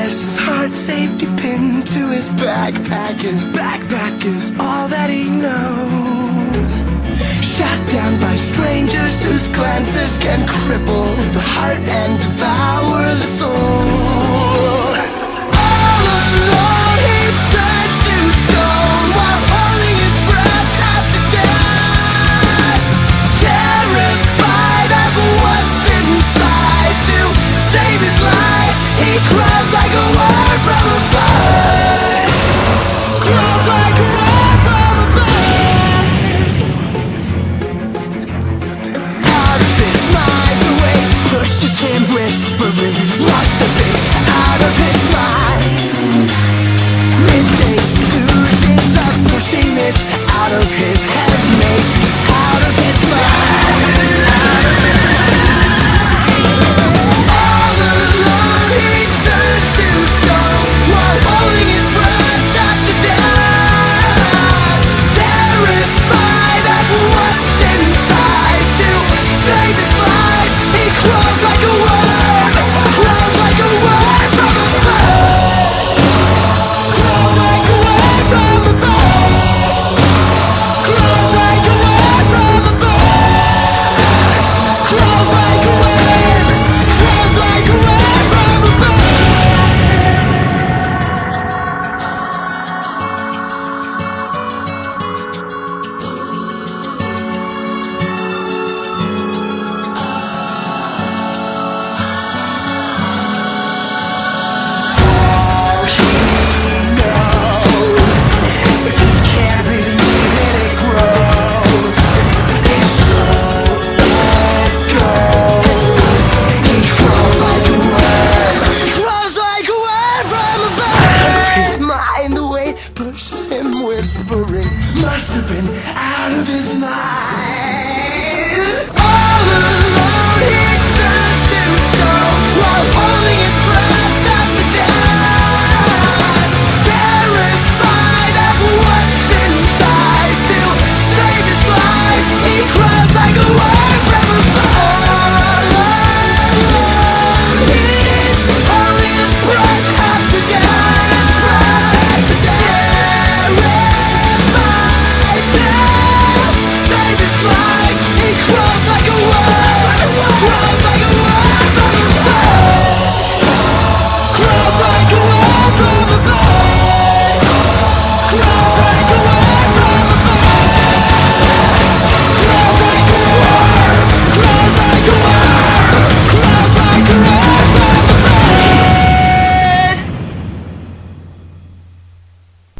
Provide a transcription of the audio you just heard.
wears his heart safety pin to his backpack. His backpack is all that he knows. Shot down by strangers whose glances can cripple the heart and devour the soul. All alone he turns to stone while holding his breath after death. Terrified of what's inside, to save his life he crawls like a word from a bird. Crawls like a word from a bird. Out of his mind, the way pushes him whispering. Must have been out of his mind. Midday delusions are pushing this out of his head, maybe out of his mind. Out of his mind. All alone he turns to stone while holding his breath after death. Terrified of what's inside, to save his life he crawls like a word. Crawls like a word from a bird. Crawls like a word from a bird. Crawls like a word from a bird. Crawls like a word. Crawls like a word from a bird. All he knows, if he can't believe it, it grows. It's so it goes. He crawls like a word. Crawls like a word from a bird. Out of his mind, the way pushes him whispering. Must have been out of his mind.